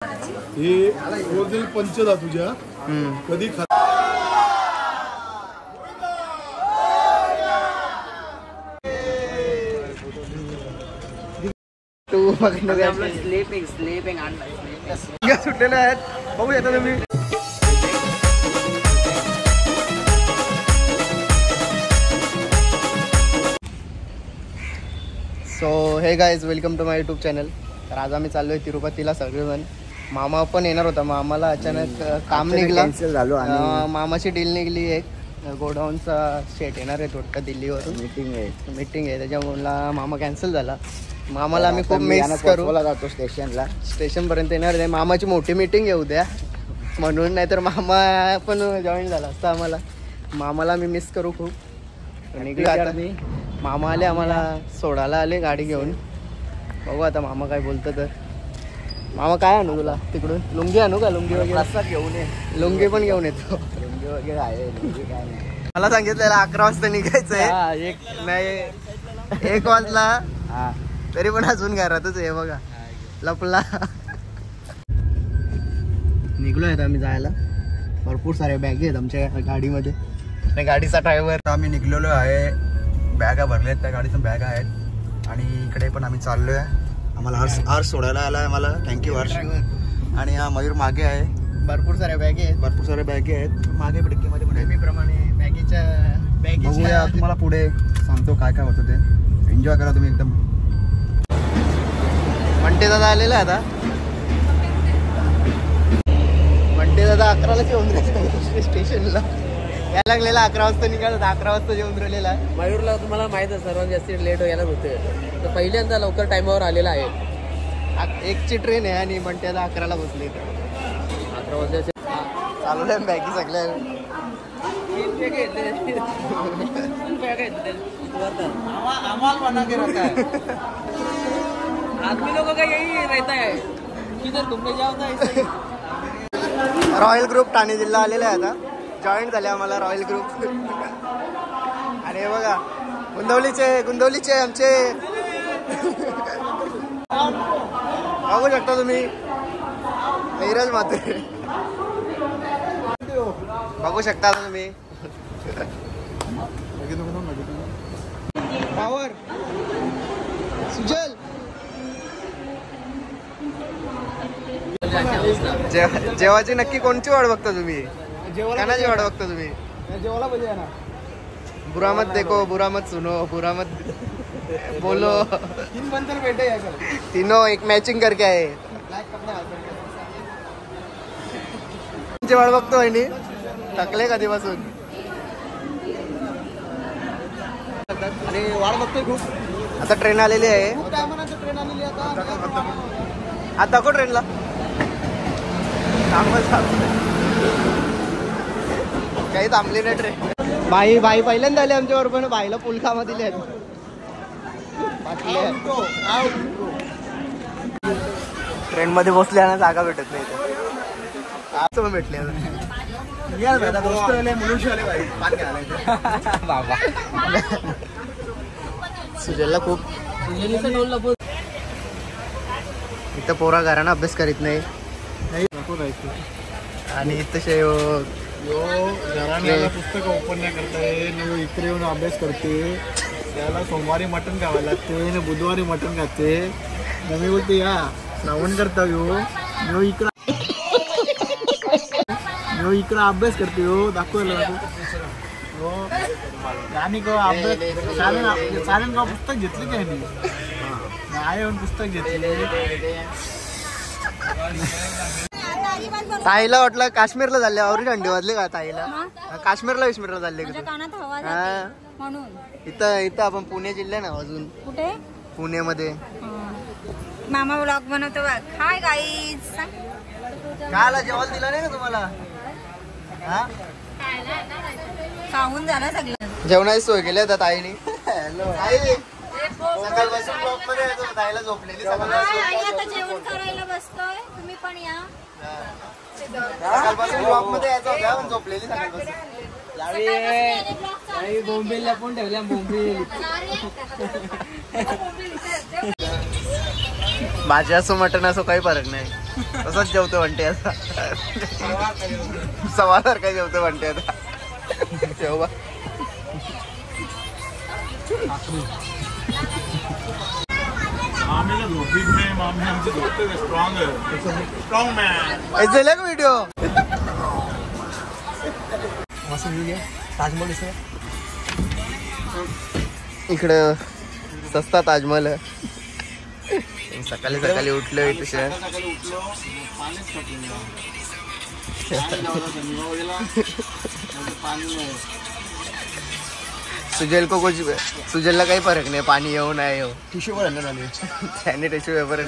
हे ओरिजिनल पंचधातूच्या कधी स्लीपिंग सुटलेले आहेत. बघू येता तुम्ही. So hey guys, welcome to my YouTube channel. तर आज आम्ही चाललो आहे तिरुपतीला सगळेजण. मामा पण येणार होता, मामाला अचानक काम निघला, कॅन्सल झालो आणि मामाची डील निघली. एक गोडाऊनचा शेट येणार आहे थोडं दिल्लीवरून, मीटिंग आहे त्याच्यामुळे मामा कॅन्सल झाला. मामाला आम्ही खूप मिस करू. जातो स्टेशनपर्यंत येणार आहे. मामाची मोठी मीटिंग आहे उद्या म्हणून, नाहीतर मामा पण जॉईन झाला असता आम्हाला. मामाला आम्ही मिस करू खूप. निघला आता. मामा आले, आम्हाला सोडायला आले गाडी घेऊन. बघू आता मामा काय बोलतं. तर मामा काय आणू तुला तिकडून? लुंगी आणू का? लुंगी वगैरे घेऊन ये. लुंगी पण घेऊन येतो. लुंगी वगैरे आहे. लुंगी काय नाही. मला सांगितलेलं 11 वाजता निघायचंय. नाही 1 वाजला तरी पण अजून घरातच आहे. बघा लपला. निघलोय आता आम्ही जायला. भरपूर साऱ्या बॅग आहेत आमच्या गाडीमध्ये. गाडीचा ड्रायव्हर. आम्ही निघलेलो आहे. बॅगा भरल्या आहेत, त्या गाडीतून बॅग आहेत. आणि इकडे पण आम्ही चाललोय. आम्हाला हर्ष सोडायला आला आहे. मला थँक्यू हर्ष. आणि हा मयूर मागे आहे. भरपूर साऱ्या बॅगे आहेत. मागे डिक्कीमध्ये पण नेहमीप्रमाणे बॅगेच्या बघूया. तुम्हाला पुढे सांगतो काय काय होतं ते. एन्जॉय करा तुम्ही एकदम. मंटे दादा आलेला आहे आता. मंटे दादा 11लाच येऊन राहिले स्टेशनला. यायला लागलेला 11 वाजता निघाला, 11 वाजता येऊन राहिलेला. मयूरला तुम्हाला माहित आहे सर्वात जास्त लेट व्हायला होते. तर पहिल्यांदा लवकर टाइमावर आलेला आहे. 1ची ट्रेन आहे आणि मंटे दादा 11ला बसले. 11 वाजता चालू आहे बॅगी सगळ्या. आदमी लोगों का यही रहता है किधर घूमने जाओ ना. रॉयल ग्रुप ठाणे जिल्हा आलेला आहे आता. जॉईन झाले आम्हाला रॉयल ग्रुप. अरे बघा गुंदवलीचे आमचे बघू शकता तुम्ही. नीरज मात्रे बघू शकता तुम्ही. पावर सुजल. जेवाची नक्की कोणची वाट बघता तुम्ही? कानाची वाट बघता तुम्ही? जेवायला पाहिजे ना. बुरा मत देखो, बुरा मत सुनो, बुरा मत बोलो. 3 बंदर बैठे हैं. तीनों एक मॅचिंग करके आहे. वाट बघतो आणि थकले कधीपासून. आणि वाट बघतोय खूप. आता ट्रेन आलेली आहे. ट्रेन आलेली आता. आता दाखव ट्रेनला. काही थांबली नाही ट्रेन. बाई पहिल्यांदा आले आमच्या बरोबर. बाईला फुल कामं दिली आहेत. ट्रेन मध्ये बसल्यानं जागा भेटत नाही. आज पण भेटले बाबा. सुजलला खूप. इथं पोरा घरानं अभ्यास करीत नाही. आणि तसे घराण्याला पुस्तक ओपन नाही करता येईल. इकडे येऊन अभ्यास करते. त्याला सोमवारी मटण खावं लागते, बुधवारी मटण खाते. मी बोलते या श्रावण करता यो इकडं अभ्यास करते. दाखवायला आणि अभ्यास चालेल का? पुस्तक घेतली काय नाही येऊन पुस्तक घेतले. ताईला वाटलं काश्मीरला चालले. आवरी थंडी वाजली का ताईला? काश्मीरला चालले म्हणून. इथं आपण पुणे जिल्हा ना अजून. कुठे? पुण्यामध्ये. मामा व्लॉग बनवतो बघ. Hi guys. काला जेवायला दिला नाही का तुम्हाला? खाऊन झालं सगळं. जेवणाची सोय केली आता ताईने. सकाळपासून ब्लॉग मध्ये ताईला झोपलेली. आता जेवण करायला बसतोय. तुम्ही पण या. सकाळपासून ब्लॉग मध्ये यायचं होतं पण झोपलेली सकाळपासून. बोंबीलला पण ठेवल्या. बोंबील भाजी असो मटण असो काही फरक नाही. तसंच जेवतो म्हणते आता. सवासारखा जेवतो म्हणते आता. जेव्हा व्हिडिओ ताजमहल दिसतो. इकडं सस्ता ताजमहल आहे. सकाळी सकाळी उठलो तुझ्या सुजल को कुछ सुजलला काही फरक नाही पाणी येऊ नाही येऊ. टिश्यू पण आणलं ना त्याने टिश्यू पेपर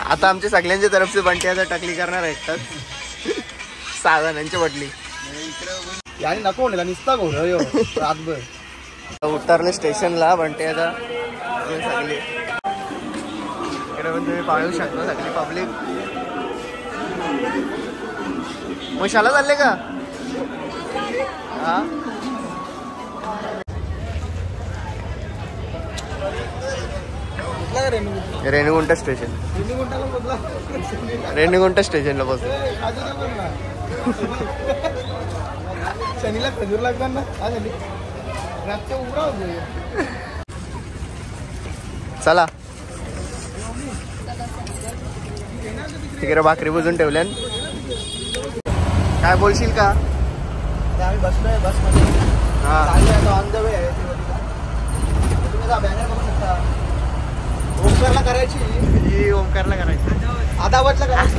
आता आमच्या सगळ्यांच्या तर्फे बंट्याचा टकली करणार आहेत 6 जणांची बटली. याने नको म्हणलं निसता घोर रातभर. उतरले स्टेशनला बंट्याचा सगळी इकडे पण तुम्ही पाहू शकता सगळी पब्लिक. मशाला चालले का? हा रेणीगुंटा स्टेशन. रेणीगुंटा स्टेशनला बसलो. शनीला खजूर लागणार ना रातच्या उभा होतो. चला तिकडे भाकरी बुजून ठेवल्या. काय बोलशील का? आम्ही बसलोय बसमध्ये. हा ऑन द वे आहे. तुम्ही बॅनर बघू शकता. ओमकारला करायची ही ओमकारला करायची. आदावतला करायची.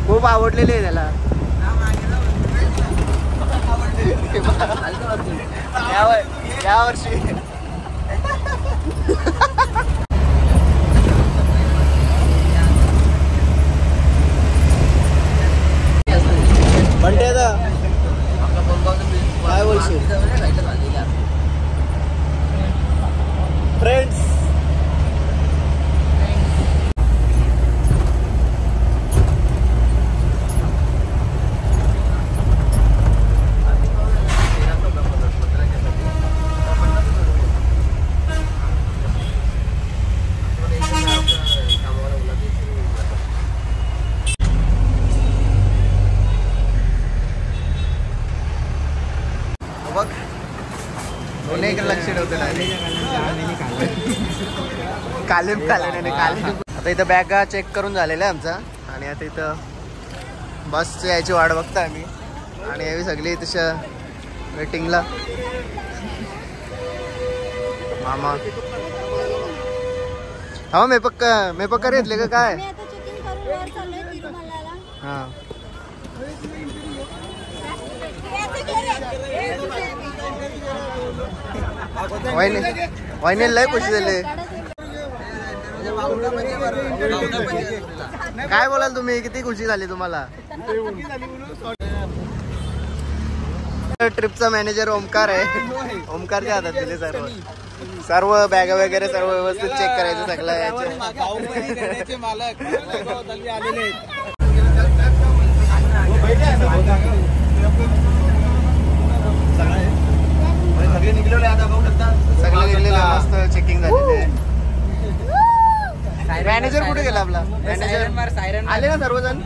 खूप आवडलेले आहे त्याला. या वर्षी म्हणते काय बोलशील फ्रेंड्स? बघ दोन्ही लक्ष ठेवतो कालीम कालीम. आता इथं बॅगा चेक करून झालेला आहे आमचा आणि आता इथं बसची यायची वाट बघता आम्ही आणि यावी सगळी तशा वेटिंगला. मामा हा मेपक्का घेतले का काय? हा वाईने लय खुशी झाले. काय बोलाल तुम्ही? किती खुशी झाली तुम्हाला? ट्रिपचा मॅनेजर ओमकार आहे. ओमकारच्या हातात दिले सर्व बॅग वगैरे सर्व व्यवस्थित चेक करायचं सगळं. सगळे निघलेले आता बघू शकता. सगळे निघलेले मस्त चेकिंग झालेले. मॅनेजर कुठे गेला आपला? मॅनेजर आले ना सर्वजण?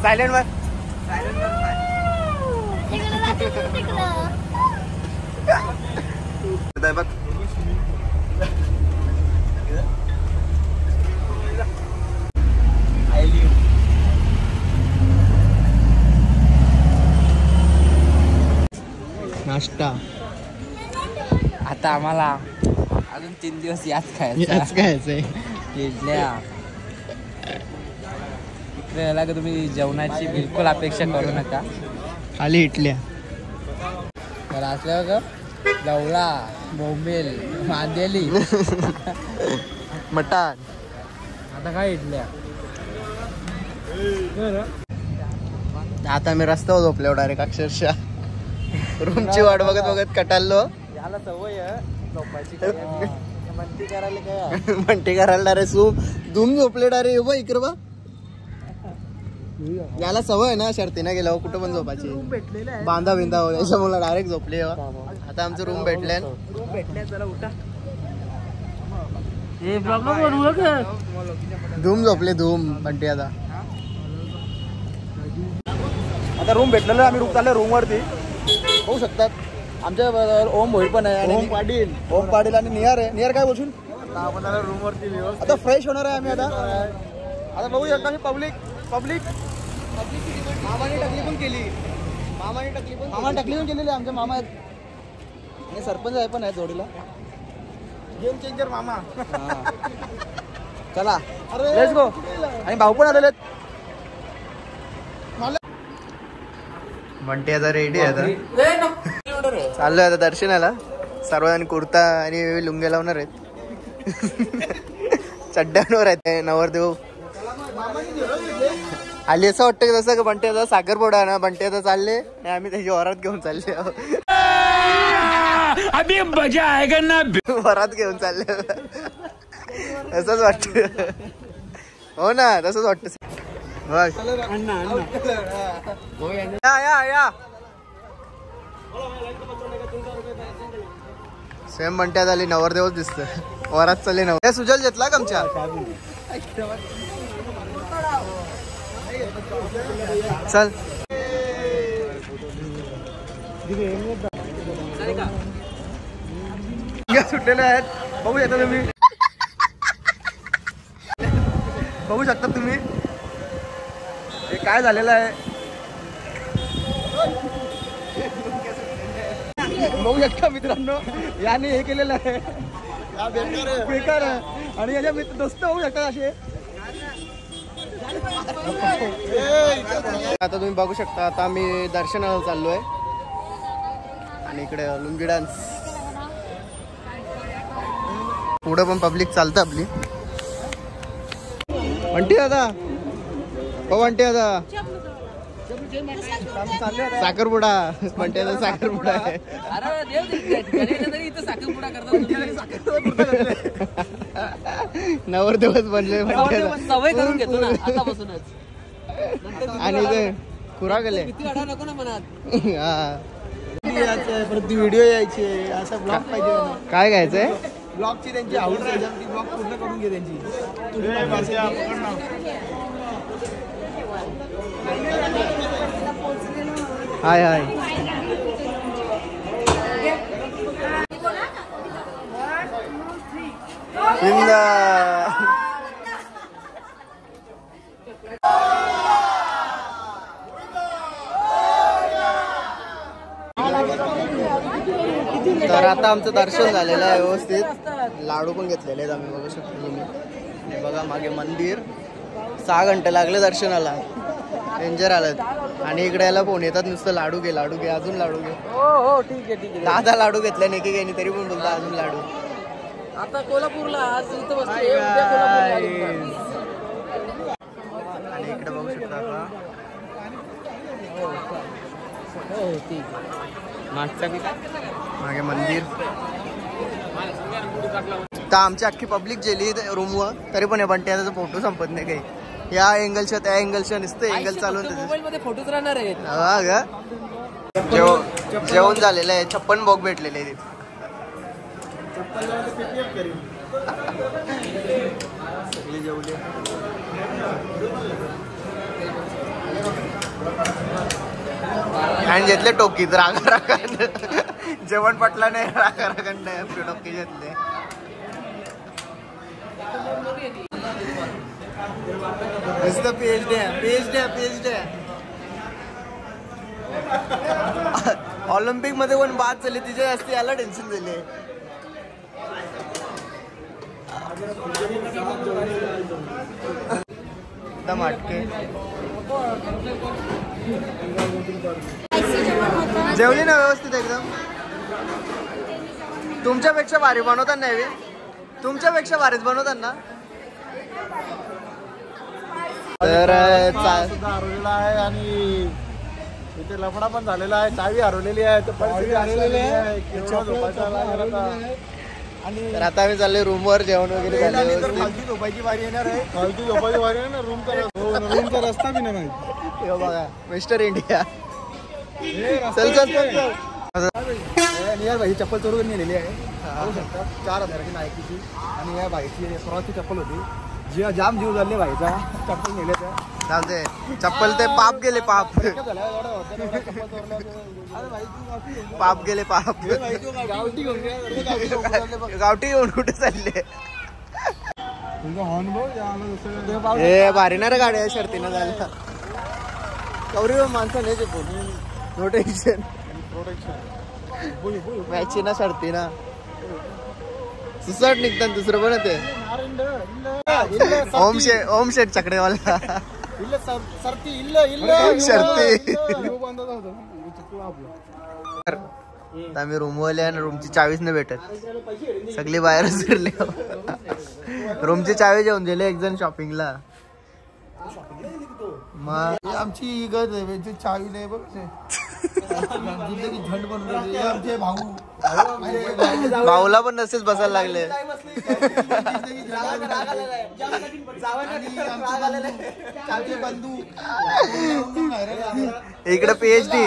सायलेंट मार. बघ नाश्ता. आता आम्हाला अजून 3 दिवस याच खायचंय. इडल्या इकडे याला का तुम्ही जेवणाची बिलकुल अपेक्षा करू नका. खाली इटल्या तर असल्यावर का जवळा बोंबेल मांदेली मटण. आता काय इडल्या. आता मी रस्त्यावर झोपलो डायरेक्ट अक्षरशः. रूमची वाट बघत बघत कटाललो. याला सवय झोपायची. म्हणती करायला काय. म्हणते करायला डायरेक्ट धूम झोपले डायरेक्ट. बा इकडे बा याला सवय आहे ना शर्तीने गेल्यावर कुठं पण झोपायची बांधा बिंदा याच्यामुळे डायरेक्ट झोपले. आता आमचं रूम भेटले जरा उठा. धूम झोपले धूम बंटी. आता रूम भेटलेलं आम्ही रूम चाललो रूम वरती होऊ शकतात. आमच्या ओम भोईर पण आहे आणि ओम पाटील आणि निहार आहे. निहार काय बोलशील? रूम वरती आता फ्रेश होणार आहे आम्ही. आता बघू शकता मी पब्लिक मामाने टकली पण केली. मामा टकली पण केलेली. आमचे मामा आहेत आणि सरपंच आहे पण आहे जोडीला. गेम चेंजर मामा. चला लेट्स गो. आणि भाऊ पण आलेले आहेत. बंटी आता रेडी आहे. आता चाललोय आता दर्शनाला. सर्वजण कुर्ता आणि लुंगे लावणार आहेत. चड्ड्यांवर आहेत नवरदेव. आली असं वाटतं की तसं बंटी आता साखरपुडा आहे ना. बंटी आता चालले आणि आम्ही त्याची वरात घेऊन चालले. अभी मजा आएगा ना. वरात घेऊन चालले असंच वाटत. हो ना तसंच वाटत. बघ या सेम बंट्यात आली. नवरदेवच दिसत. वरात चालले नवर. सुजल घेतला का आमच्या? चल सुटलेले आहेत. बघू शकता तुम्ही. बघू शकता तुम्ही हे काय झालेलं आहे. बघू शकता मित्रांनो याने हे केलेलं आहे. बेकार आहे. आणि याच्या दोस्त बघू शकता असे. आता तुम्ही बघू शकता. आता आम्ही दर्शनाला चाललोय आणि इकडे लुंगी डान्स. पुढं पण पब्लिक चालतं आपली. बंटी दादा हो बंटी दादा साखरपुडा. बंटी दादा साखरपुडा आहे. नवरदेवच बनले सवय करून घेतो ना आतापासूनच. आणि ते खुरा गेले. नको ना मनात. परत व्हिडिओ यायची असा ब्लॉग पाहिजे. काय घ्यायचंय? ब्लॉगची त्यांची आवड आहे. ती ब्लॉग पूर्ण करून घे त्यांची. हाय हाय. तर आता आमचं दर्शन झालेलं आहे व्यवस्थित. लाडू पण घेतलेले आहेत आम्ही. बघू शकतो तुम्ही. हे बघा मागे मंदिर. 6 घंटे लागले दर्शनाला. डेंजर आलं. आणि इकडे याला फोन येतात नुसतं लाडू घे अजून लाडू घे. हो ठीक आहे. 10 लाडू घेतले नेकी घेणे तरी पण बोलता अजून लाडू. आता कोल्हापूरला आज इथं बसतो. आणि इकडे बघू शकता का मागे मंदिर. तर आमची अख्खी पब्लिक गेली रूमवर तरी पण हे बंटी त्याचा फोटो संपत नाही काही. या एंगलच्या त्या एंगलच्या नुसतं एंगल चालून मोबाईल मध्ये फोटोच राहणार आहेत. हा ग. जेवण झालेलं आहे. 56 बॉक भेटलेले आहेत. सगळे जेवले. आणि घेतले टोकीत रागा जेवण पटलं नाही. रागा टोकी घेतले. ऑलिम्पिक मध्ये पण बाद झाली तिच्या जास्त याला टेन्शन झाले. एकदम अटके. जेवली ना व्यवस्थित एकदम. तुमच्यापेक्षा भारी बनवतात नाही. तुमच्यापेक्षा भारीच बनवतात ना. तर हरवलेला आहे आणि इथे लफडा पण झालेला आहे. चावी हरवलेली आहे. तर परिस्थिती हरवलेली आहे. आणि तर आता आम्ही चाललोय रूमवर जेवण वगैरे झालं. खालती झोपायची वारी येणार आहे. खालती झोपायची वारी आहे ना. रूमचा रस्ता बी नाही. हे बघा मिस्टर इंडिया. हे रस्ता चल चल नाही चल आहे. चल. नियर भाई चप्पल चोरून नेलेली आहे. पाहू शकता 4,000ची नायकीची. आणि या भाईची फ्रॉकची चप्पल होती. जी जाम जीव झाले भाईचा. चप्पल नेले त्या चालते. चप्पल ते पाप गेले पाप. पाप गेले पाप. गावठी घेऊन कुठे चालले. हे भारी ना रे गाड्या शर्तीनं झाल्या. कवरी माणसं नाही पण नो टेन्शन. मॅची ना शर्ती ना सुसाट निघतात. दुसरं पण ते ओम शेट चकडेवाला शर्ती. आम्ही रूमवाले आणि रूमची चावीच नाही भेटत. सगळी बाहेरच फिरले. रूमची चावी घेऊन दिले एक जण शॉपिंगला. मग आमची चावी नाही बघ. झंड बनवली आमचे भाऊ. भाऊला पण नसेच बसायला लागले. इकडे पीएचडी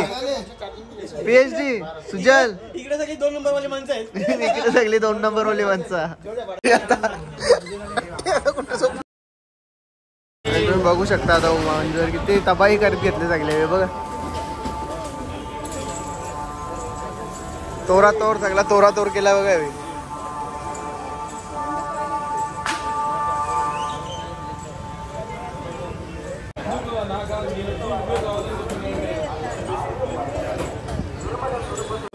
सुजल. इकडे सगळी 2 नंबर वाली माणसं आहेत. इकडे सगळी 2 नंबर वाली माणसं. तुम्ही बघू शकता आता म्हणजे किती तबाही करत घेतले सगळे. बघा तोरा तोर सगळा तोरा तोर केला बघा.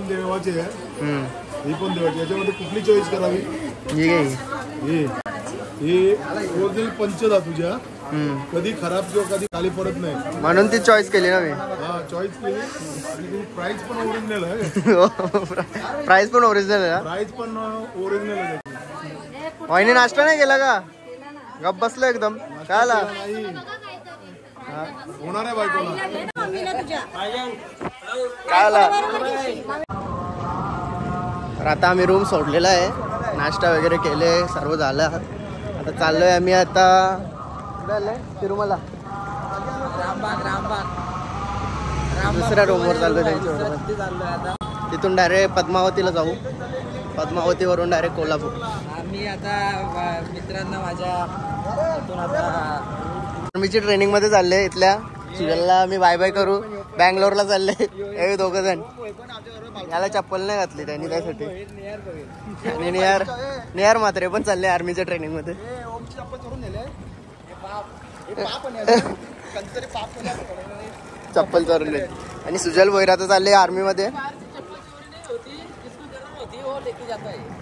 देवाचे ही पण देवाची. याच्यामध्ये कुठली चॉईस करावी. हे ओरिजिनल पंचधातूच्या. कधी खराब किंवा कधी खाली पडत नाही म्हणून ती चॉईस केली ना मी. हा चॉईस केली. आणि प्राइस पण ओरिजिनल आहे. प्राइस पण ओरिजिनल आहे. प्राइस पण ओरिजिनल आहे. वहिनी नाश्ता नाही केला का. गप बसलो एकदम. काय आला होणार आहे बायकोला. काय आला. तर आता आम्ही रूम सोडलेला आहे. नाश्ता वगैरे केले सर्व झालं. आता चाललोय आम्ही आता तिरुमला. दुसऱ्या रूमवर चाललोय त्यांच्यावर. तिथून डायरेक्ट पद्मावतीला जाऊ. पद्मावतीवरून डायरेक्ट कोल्हापूर. आम्ही आता मित्रांना माझ्या आर्मीची ट्रेनिंग मध्ये चालले. इथल्या सुजलला मी बाय बाय करू. बँगलोरला चालले हे 2 जण. याला चप्पल नाही घातली त्यांनी त्यासाठी. आणि निहार मात्रे पण चालले आर्मीच्या ट्रेनिंग मध्ये. चप्पल चोरून नेली. आणि सुजल भोईरा तर चालले आर्मी मध्ये.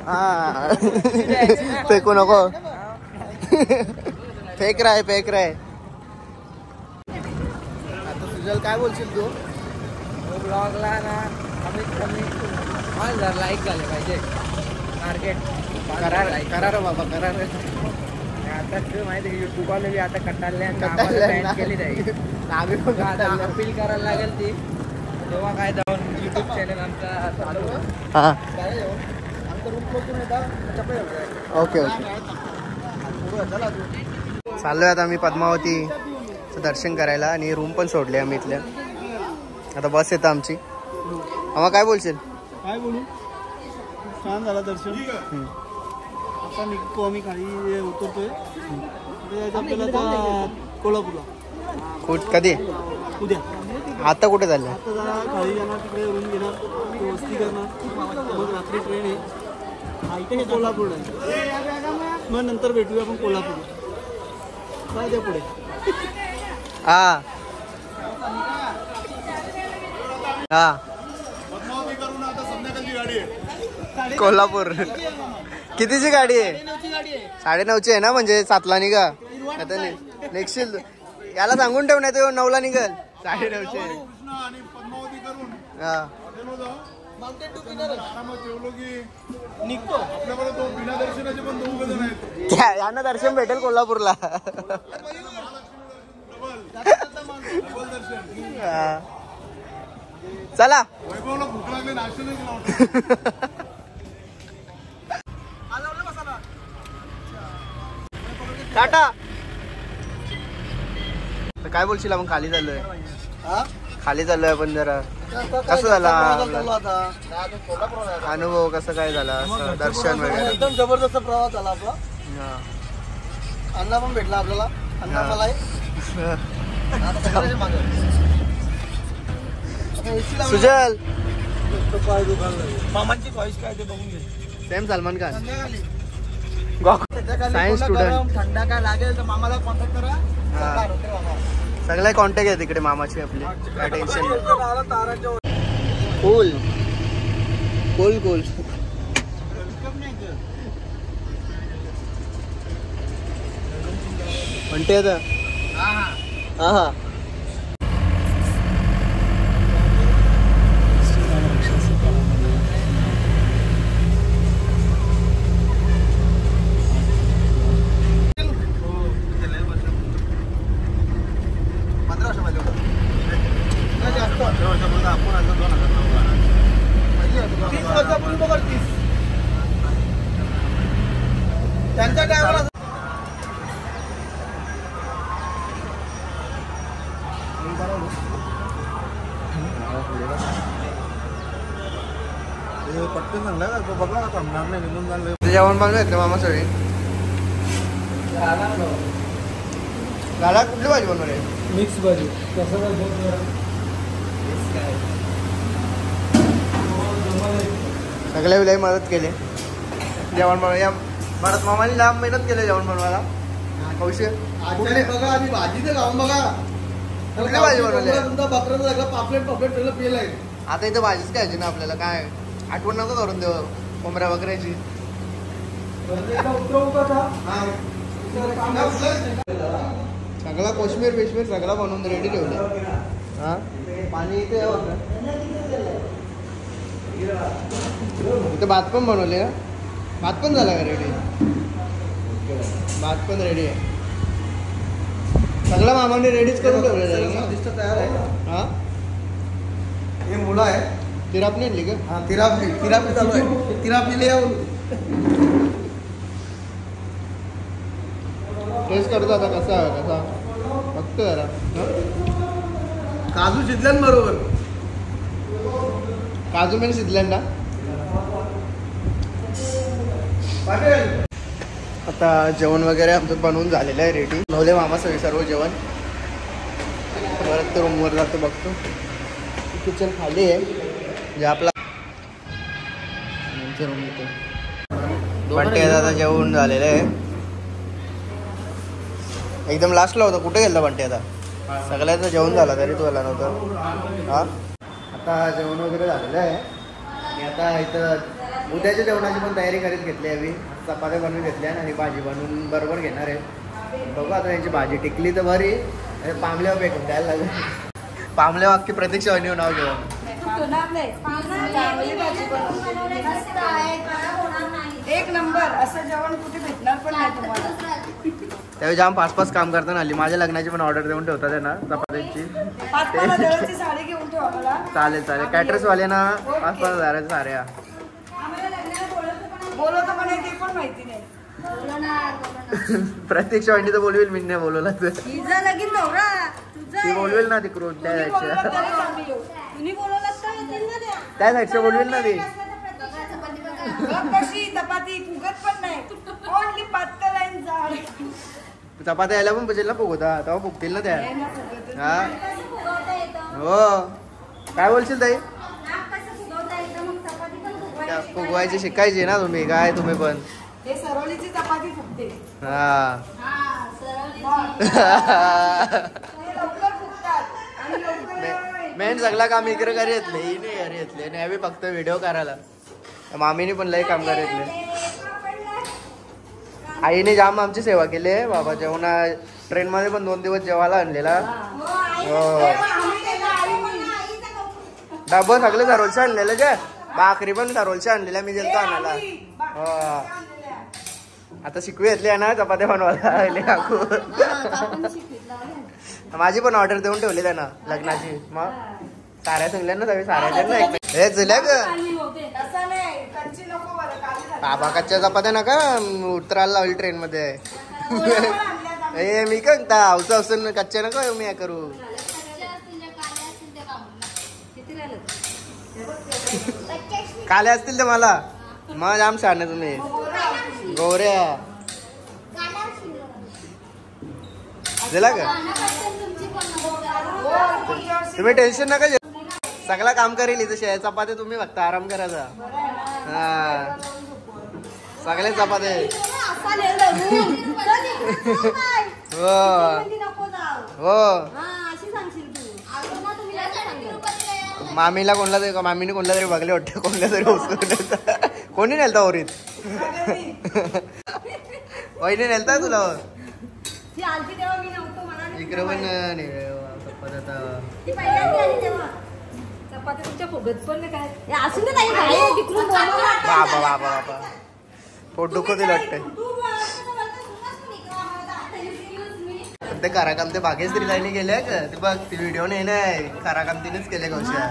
हा फेकू नको. फेक राय. आता सुजल काय बोलशील तू. ब्लॉगला ना कमीत कमी 5,000 लाईक झाले पाहिजे. टार्गेट करा रे बाबा करा रे. आता तुला माहिती आहे युट्यूबवाले बी आता कटाळले केली जाईल. आम्ही पण आता अपील करायला लागेल ती. तेव्हा काय जाऊन युट्यूब चॅनल आमचा चालू. हा ओके. चाललोय आता आम्ही पद्मावतीचं दर्शन करायला. आणि रूम पण सोडले आम्ही इथल्या. आता बस येतं आमची. आम्हा काय बोलशील. काय बोलू. छान झाला दर्शन. आता निघतो आम्ही खाली उतरतोय. आपल्याला आता कोल्हापूरला. कधी उद्या. आता कुठे चाललं. आता जरा खाली जाणार. तिकडे रूम घेणार. वस्ती करणार. मग रात्री ट्रेन आहे. इथे कोल्हापूरला. मग नंतर भेटूया आपण कोल्हापूरला. काय द्या पुढे. हा हा कोल्हापूर. कितीची गाडी आहे. 9:30ची आहे ना. म्हणजे 7ला निघा. आता निघशील. याला सांगून ठेव नाही. 9ला निघल. 9:30ची. हा यांना दर्शन भेटेल कोल्हापूरला. चला काय बोलशील आपण खाली चाललोय हा? खाली चाललोय आपण जरा कसं झाला आता अनुभव कसं काय झाला असं दर्शन वगैरे एकदम जबरदस्त प्रवास झाला आपला. हा. अण्णा पण भेटला आपल्याला. अण्णा हा. मला सुजल मामांची चॉईस काय ते बघून घे. Same Salman Khan science student थंडा काय लागेल तर मामाला कॉन्टॅक्ट करा. सगळे कॉन्टॅक्ट आहे तिकडे मामाची आपली काय टेन्शन नाही. ताराच्या कूल कूल कूल म्हणते आता हा हा त्यांच्या टायमाला पटकन चांगला बघला का थांबणार नाही निघून झालं. जेवण बनवून का मामा सगळे दादा कुठली भाजी बनवली मिक्स भाजी कसं सगळ्या वेळेला मदत केली जेवण बनव या भारत मामाने लांब मेहनत केली जेवण बनवायला. कौशल कुठली बघा आधी भाजी तर खाऊन बघा. कुठली भाजी बनवली तुमचा बकराचा सगळं पापलेट सगळं पेल आहे. आता इथं भाजीच खायची ना आपल्याला काय आठवण नको करून देऊ कोंबड्या वगैरेची. सगळा कोशमीर बिशमीर सगळा बनवून रेडी ठेवलं. हा पाणी इथे इथे भात पण बनवले ना. भात पण झाला का रेडी. भात पण रेडी आहे सगळं मामाने रेडीच करून ठेवलेलं तयार आहे. हा हे मुलं आहे. तिरापणी आणली का. हा तिरापणी चालू आहे. तिरापणीला येऊन टेस्ट करतो आता कसा कसा बघतो जरा. काजू शिजल्यांबरोबर काजू मेन शिजल्यांना. आता जेवण वगैरे आमचं बनवून झालेलं आहे रेडी. नवले मामा सर्व जेवण परत रूमवर जातो बघतो. किचन खाली आहे जे आपला रूम येतो. बंटे आता जेवण झालेलं आहे एकदम लास्टला होतं. कुठे गेला बंटे आता. सगळ्यांचं जेवण झालं तरी तू आला नव्हतं. हा आता जेवण वगैरे झालेलं आहे आणि आता इथं उद्याच्या जेवणाची पण तयारी करीत घेतली आहे. आम्ही चपात्या बनवून घेतल्या आणि भाजी बनवून बरोबर घेणार आहे. बघू आता यांची भाजी टिकली तर बरी. पामल्यावर फेकून द्यायला लागेल. पामल्या अख्खी प्रतीक्षा वहिनी नाव घेऊन एक नंबर असं जेवण कुठे भेटणार पण नाही तुम्हाला. त्यावेळी जाम 5-5 काम करताना आली. माझ्या लग्नाची पण ऑर्डर देऊन ठेवतात त्यांना चपात्यांची. देवाची साडी घेऊन ठेवा मला. चालेल चालेल कॅटरर्सवाल्यांना 5-5 हजाराच्या साऱ्या बोलवतो पण ते पण माहिती नाही. प्रत्यक्षा वहिनी तर बोलवेल. मी नाही बोलवला तर तुझा लगीन नवरा ती बोलवेल ना तिकडून त्या साईडच्या. तुम्ही बोलवलात का येतील ना त्या. त्या साईडच्या बोलवेल ना ती. कशी चपाती फुगत पण नाही. ओनली पातळ लाईन जाड. चपात्या यायला पण पाहिजे ना फुगवता तेव्हा फुगतील ना त्या. हा कसं फुगवता येतं. हो काय बोलशील ताई. नाक कसं फुगवता येतं मग चपाती पण फुगवायची. फुगवायची शिकायची ना तुम्ही. काय तुम्ही पण हे सरवलीची चपाती फुगते. हा हा सरळ. हे लवकर फुगतात आणि लवकर मेन सगळा काम इकडे घरी येतले. ही नाही घरी येतले आणि आम्ही फक्त व्हिडिओ करायला. मामीने पण लई काम करायतले. आईने जाम आमची सेवा केली आहे बाबा. जेवणा ट्रेनमध्ये पण 2 दिवस जेवायला आणलेला. हो डबं सगळे सरोलचे आणलेलं जे. भाकरी पण सरोलचे आणलेल्या मी गेलतो आणायला. हो आता शिकवी घेतली आहे ना चपात्या बनवायला काकू. माझी पण ऑर्डर देऊन ठेवली त्यांना लग्नाची. मग साऱ्या सांगल्या ना सगळी साऱ्या ना. हे झाल्या ग असं नाही. कच्ची नको बरं. काली बाबा कच्च्या चपात्या नका उतरायला लावली ट्रेन मध्ये. ए मी काय म्हणता औसा औसून कच्च्या नको मी काय करू. काले असतील ते मला मग जाम छान आहे तुम्ही गौऱ्या दिला का तुम्ही टेन्शन नका घेऊ. सगळं काम करेल इथे चपाती तुम्ही फक्त आराम करायचा. हा सगळे चपाती हो हो. मामीला कोणला तरी मामीने कोणला तरी बघले वाटतं कोणला तरी उचलून कोणी नेलता ओरीत वहिनी नेलता तुला इकडे पण बाबा बाबा बाबा पोट दुखत वाटतंय ते काराकाम ते बागेच तरी जायने गेले का ते बघ ते व्हिडिओ नाही काराकाम तिनेच केले कौशा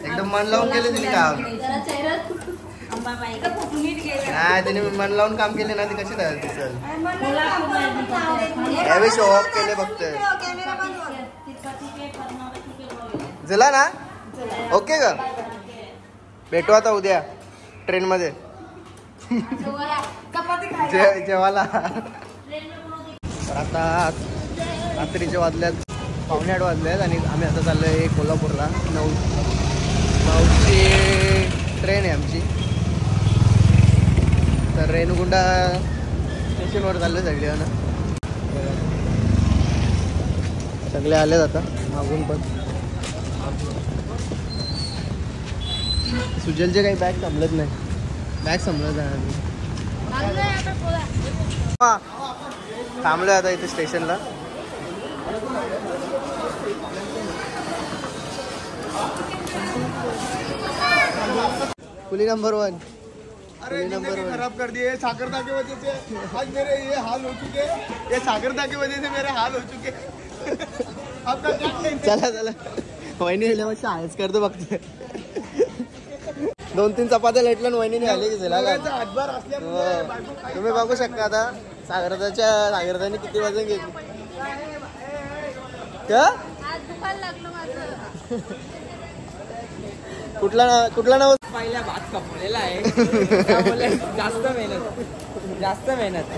एकदम मन लावून केले तिने काम नाही तिने मन लावून काम केले ना ते कसे दिसल यावेळी शो ऑफ केले फक्त झाला ना ओके का भेटू आता उद्या ट्रेन मध्ये जेवायला. आता रात्रीचे वाजल्यात 7:45 वाजल्यात आणि आम्ही आता चाललोय कोल्हापूरला. 9ची ट्रेन आहे आमची. तर रेणुगुंडा स्टेशनवर चाललोय सगळे ना सगळे आलेत आता मागून पण. सुजलचे काही बॅग संपलत नाही बॅग संपलत आहे. थांबलोय आता इथे स्टेशनला. कुली नंबर 1. अरे जिंदगी खराब कर दिए सागरता की वजह से आज मेरे ये हाल हो चुके. ये सागरता की वजह से मेरे हाल हो चुके. आपका क्या चला चला वहिनी गेल्यापेक्षा आहेच करतो बघते. 2-3 चपात्या लेटलं वहिनीने आली की झाला हातभार असल्यामुळे तुम्ही बघू शकता आता सागरताने किती वजन घेतली का. कुठला नाव पहिला भात कपलेला आहे जास्त मेहनत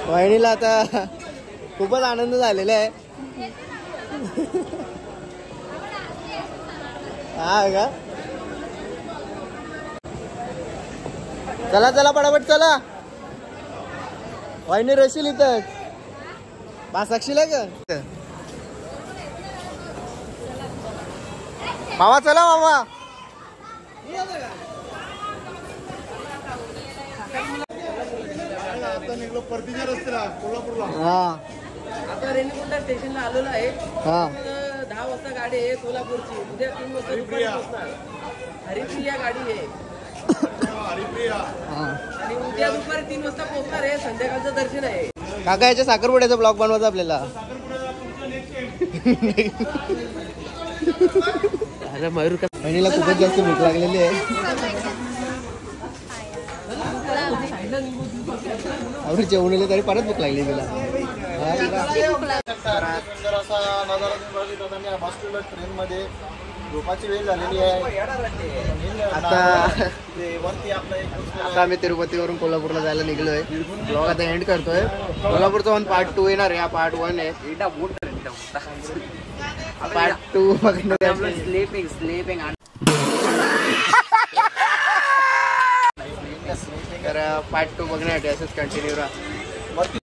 वहिनीला आता खूपच आनंद झालेला आहे. हा का चला चला पटापट चला वहिनी रशील इथं बासाक्षील का मामा. चला मामा आता निघलो परतीच्या रस्त्याला कोल्हापूरला. हा आता रेणुगुंडा स्टेशनला आलेलो आहे. हा 10 वाजता गाडी आहे सोलापूरची. उद्या 3 वाजता दुपारी पोहोचणार. हरिप्रिया गाडी आहे आणि उद्या दुपारी 3 वाजता पोहोचणार आहे. संध्याकाळचं दर्शन आहे. काका याच्या साखरपुड्याचा ब्लॉग बनवायचा आपल्याला. अरे मयूर का बहिणीला खूपच जास्त भूक लागलेली आहे. आपण जेवण तरी परत भूक लागली तिला. ट्रेन मध्ये झोपाची वेळ झालेली आहे. आता आम्ही तिरुपतीवरून कोल्हापूरला जायला निघलोय. ब्लॉग आता एंड करतोय. कोल्हापूरचा पार्ट 2 येणार आहे. हा पार्ट 1 आहे. पार्ट 2 बघण्यासाठी स्लीपिंग तर पार्ट 2 बघण्यासाठी असंच कंटिन्यू राहा.